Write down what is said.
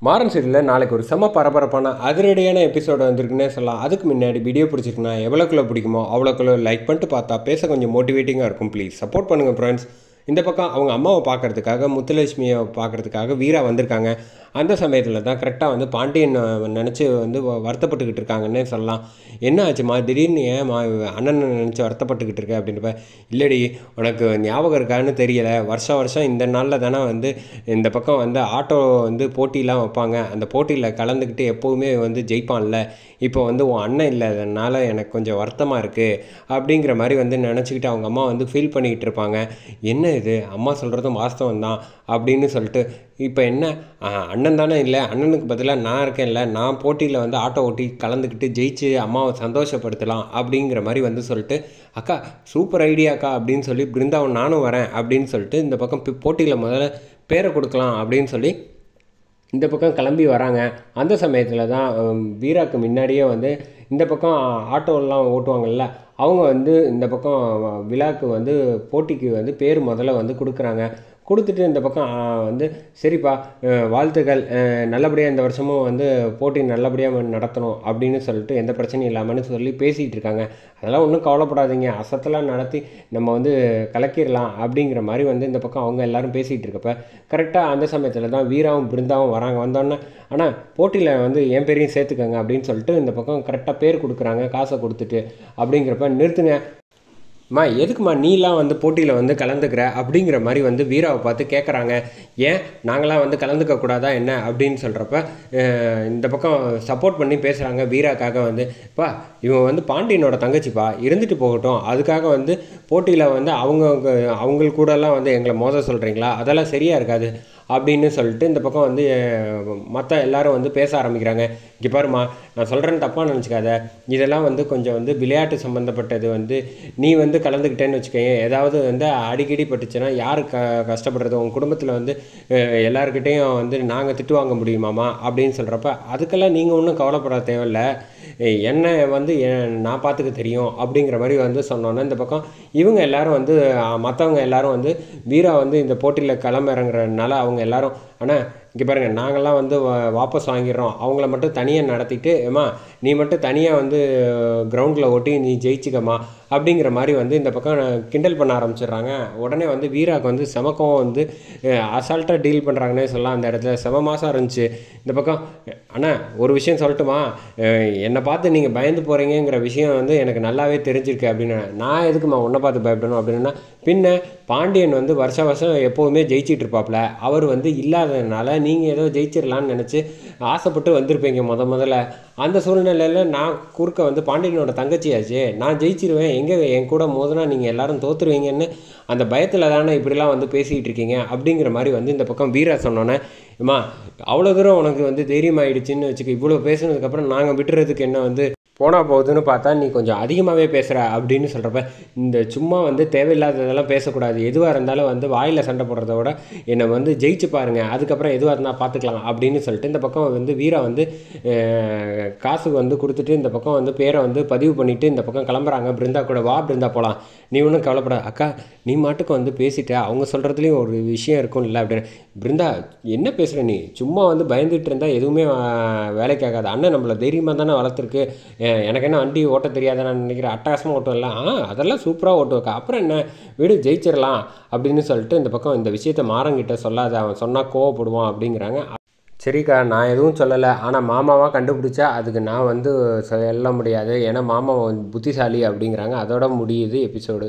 மாறன் சீரியலில் நாளைக்கு ஒரு செம்ம பரபரப்பான அதிரடியான எபிசோடு வந்திருக்குன்னே சொல்லலாம். அதுக்கு முன்னாடி வீடியோ பிடிச்சிருக்குன்னா எவ்வளோக்குள்ள பிடிக்குமோ அவ்வளோக்குள்ள லைக் பண்ணிட்டு பார்த்தா பேச கொஞ்சம் மோட்டிவேட்டிங்காக இருக்கும். ப்ளீஸ் சப்போர்ட் பண்ணுங்கள் ஃப்ரெண்ட்ஸ். இந்த பக்கம் அவங்க அம்மாவை பார்க்குறதுக்காக முத்துலட்சுமியை பார்க்குறதுக்காக வீரா வந்திருக்காங்க. அந்த சமயத்தில் தான் கரெக்டாக வந்து பாண்டியன் நினச்சி வந்து வருத்தப்பட்டுக்கிட்டு இருக்காங்கன்னே சொல்லலாம். என்ன ஆச்சுமா திடீர்னு ஏன்மா அண்ணனை நினச்சி வருத்தப்பட்டுக்கிட்டு இருக்க அப்படின்றப்ப, இல்லடி உனக்கு ஞாபகம் இருக்கான்னு தெரியலை, வருஷம் இந்த நாளில் தானே வந்து இந்த பக்கம் வந்து ஆட்டோ வந்து போட்டிலாம் வைப்பாங்க, அந்த போட்டியில் கலந்துக்கிட்டு எப்போவுமே வந்து ஜெயிப்பான்ல, இப்போ வந்து உன் அண்ணன் இல்லாதனால எனக்கு கொஞ்சம் வருத்தமாக இருக்குது அப்படிங்கிற மாதிரி வந்து நினச்சிக்கிட்டு அவங்க அம்மா வந்து ஃபீல் பண்ணிக்கிட்டு இருப்பாங்க. என்ன இது அம்மா சொல்கிறதும் வாஸ்தவம் தான் அப்படின்னு சொல்லிட்டு, இப்போ என்ன அண்ணன் தானே இல்லை, அண்ணனுக்கு பதிலாக நான் இருக்கேன்ல, நான் போட்டியில் வந்து ஆட்டோ ஓட்டி கலந்துக்கிட்டு ஜெயிச்சு அம்மாவை சந்தோஷப்படுத்தலாம் அப்படிங்கிற மாதிரி வந்து சொல்லிட்டு, அக்கா சூப்பர் ஐடியாக்கா அப்படின்னு சொல்லி பிருந்தாவன் நானும் வரேன் அப்படின்னு சொல்லிட்டு இந்த பக்கம் போட்டியில் முதல்ல பேரை கொடுக்கலாம் அப்படின்னு சொல்லி இந்த பக்கம் கிளம்பி வராங்க. அந்த சமயத்தில் தான் வீராக்கு முன்னாடியே வந்து இந்த பக்கம் ஆட்டோலாம் ஓட்டுவாங்கள்ல, அவங்க வந்து இந்த பக்கம் விழாக்கு வந்து போட்டிக்கு வந்து பேர் முதல்ல வந்து கொடுக்குறாங்க. கொடுத்துட்டு இந்த பக்கம் வந்து சரிப்பா வாழ்த்துக்கள், நல்லபடியாக இந்த வருஷமும் வந்து போட்டி நல்லபடியாக நடத்தணும் அப்படின்னு சொல்லிட்டு எந்த பிரச்சனையும் இல்லாமல்னு சொல்லி பேசிகிட்டு இருக்காங்க. அதெல்லாம் ஒன்றும் கவலைப்படாதீங்க, அசத்தெல்லாம் நடத்தி நம்ம வந்து கலக்கிடலாம் அப்படிங்கிற மாதிரி வந்து இந்த பக்கம் அவங்க எல்லோரும் பேசிகிட்டு இருக்கப்ப கரெக்டாக அந்த சமயத்தில் தான் வீராவும் பிருந்தாவும் வராங்க. வந்தோடனே ஆனால் போட்டியில் வந்து என் பேரையும் சேர்த்துக்கங்க அப்படின்னு சொல்லிட்டு இந்த பக்கம் கரெக்டாக பேர் கொடுக்குறாங்க காசை கொடுத்துட்டு. அப்படிங்கிறப்ப நிறுத்துங்க எதுக்குமா நீலாம் வந்து போட்டியில் வந்து கலந்துக்கிற அப்படிங்கிற மாதிரி வந்து வீராவை பார்த்து கேட்குறாங்க. ஏன் நாங்களாம் வந்து கலந்துக்கக்கூடாதா என்ன அப்படின்னு சொல்கிறப்ப இந்த பக்கம் சப்போர்ட் பண்ணி பேசுகிறாங்க வீராக்காக வந்து, பா இவன் வந்து பாண்டியனோட தங்கச்சிப்பா, இருந்துட்டு போகட்டும், அதுக்காக வந்து போட்டியில் வந்து அவங்களுக்கு கூடலாம் வந்து எங்களை மோத சொல்கிறீங்களா, அதெல்லாம் சரியாக இருக்காது அப்படின்னு சொல்லிட்டு இந்த பக்கம் வந்து மற்ற எல்லாரும் வந்து பேச ஆரம்பிக்கிறாங்க. இங்கே பாருமா, நான் சொல்கிறேன்னு தப்பாக நினச்சிக்காத, இதெல்லாம் வந்து கொஞ்சம் வந்து விளையாட்டு சம்மந்தப்பட்டது, வந்து நீ வந்து கலந்துக்கிட்டேன்னு வச்சுக்கோங்க, ஏதாவது வந்து அடிக்கடி பட்டுச்சுன்னா யார் கஷ்டப்படுறது, உங்கள் குடும்பத்தில் வந்து எல்லாருக்கிட்டேயும் வந்து நாங்கள் திட்டு வாங்க முடியுமாம்மா அப்படின்னு சொல்கிறப்ப, அதுக்கெல்லாம் நீங்கள் ஒன்றும் கவலைப்பட தேவையில்ல, என்னை வந்து நான் பார்த்துக்க தெரியும் அப்படிங்கிற மாதிரி வந்து சொன்னோன்னே இந்த பக்கம் இவங்க எல்லோரும் வந்து மற்றவங்க எல்லோரும் வந்து வீரா வந்து இந்த போட்டியில் களமிறங்குறதுனால அவங்க எல்லோரும், ஆனால் இங்கே பாருங்கள் நாங்கள்லாம் வந்து வாபஸ் வாங்கிடுறோம், அவங்கள மட்டும் தனியாக நடத்திட்டு ஏம்மா நீ மட்டும் தனியாக வந்து கிரவுண்டில் ஓட்டி நீ ஜெயிச்சுக்கம்மா அப்படிங்கிற மாதிரி வந்து இந்த பக்கம் கிண்டல் பண்ண ஆரம்பிச்சிடுறாங்க. உடனே வந்து வீராவுக்கு வந்து செமக்கம் வந்து அசால்ட்டாக டீல் பண்ணுறாங்கன்னே சொல்லலாம். அந்த இடத்துல செம மாதம் இருந்துச்சு. இந்த பக்கம் ஆனால் ஒரு விஷயம் சொல்லட்டுமா, என்னை பார்த்து நீங்கள் பயந்து போகிறீங்கிற விஷயம் வந்து எனக்கு நல்லாவே தெரிஞ்சிருக்கு அப்படின்னு. நான் எதுக்குமா உன்னை பார்த்து பயப்படணும் அப்படின்னா, பின்ன பாண்டியன் வந்து வருஷம் எப்போவுமே ஜெயிச்சிட்டு இருப்பாப்புல, அவர் வந்து இல்லாததுனால நீங்கள் ஏதோ ஜெயிச்சிடலான்னு நினச்சி ஆசைப்பட்டு வந்திருப்பீங்க முதல்ல. அந்த சூழ்நிலையில் நான் குறுக்க வந்து பாண்டியனோட தங்கச்சியாச்சு, நான் ஜெயிச்சிருவேன், என் கூட மோதினா நீங்கள் எல்லாரும் தோற்றுருவீங்கன்னு அந்த பயத்தில் தானே இப்படிலாம் வந்து பேசிகிட்டு இருக்கீங்க அப்படிங்கிற மாதிரி வந்து இந்த பக்கம் வீரா சொன்னோன்னே, அம்மா அவ்வளோ தூரம் உனக்கு வந்து தைரியமாகிடுச்சின்னு வச்சுக்க, இவ்வளோ பேசுனதுக்கப்புறம் நாங்கள் விட்டுறதுக்கு என்ன வந்து போனால் போகுதுன்னு பார்த்தா நீ கொஞ்சம் அதிகமாகவே பேசுகிற அப்படின்னு சொல்கிறப்ப, இந்த சும்மா வந்து தேவையில்லாததெல்லாம் பேசக்கூடாது, எதுவாக இருந்தாலும் வந்து வாயில் சண்டை போடுறத விட என்னை வந்து ஜெயிச்சு பாருங்கள், அதுக்கப்புறம் எதுவாக இருந்தால் பார்த்துக்கலாம் அப்படின்னு சொல்லிட்டு இந்த பக்கம் வந்து வீரா வந்து காசு வந்து கொடுத்துட்டு இந்த பக்கம் வந்து பேரை வந்து பதிவு பண்ணிவிட்டு இந்த பக்கம் கிளம்புறாங்க. பிருந்தா கூட வா பிருந்தா போகலாம், நீ ஒன்றும் கவலைப்படாத அக்கா, நீ மாட்டுக்கு வந்து பேசிட்ட, அவங்க சொல்கிறதுலேயும் ஒரு விஷயம் இருக்கும்ல அப்படின்னு. பிருந்தா என்ன பேசுகிற நீ, சும்மா வந்து பயந்துட்டு இருந்தால் எதுவுமே வேலைக்காகாது, அண்ணன் நம்மளை தைரியமாக தானே வளர்த்துருக்கு, எனக்கு என்ன வண்டி ஓட்ட தெரியாத நான் நினைக்கிறேன், அட்டகாசமாக ஓட்டுவலாம், அதெல்லாம் சூப்பராக ஓட்டுவக்கா, அப்புறம் என்ன வீடு ஜெயிச்சிடலாம் அப்படின்னு சொல்லிட்டு இந்த பக்கம் இந்த விஷயத்த மாறங்கிட்ட சொல்லாத, அவன் சொன்னால் கோவப்படுவான் அப்படிங்கிறாங்க. சரிக்கா நான் எதுவும் சொல்லலை, ஆனால் மாமாவாக கண்டுபிடிச்சா அதுக்கு நான் வந்து சொல்ல முடியாது, ஏன்னா மாமா புத்திசாலி அப்படிங்கிறாங்க. அதோட முடியுது எபிசோடு.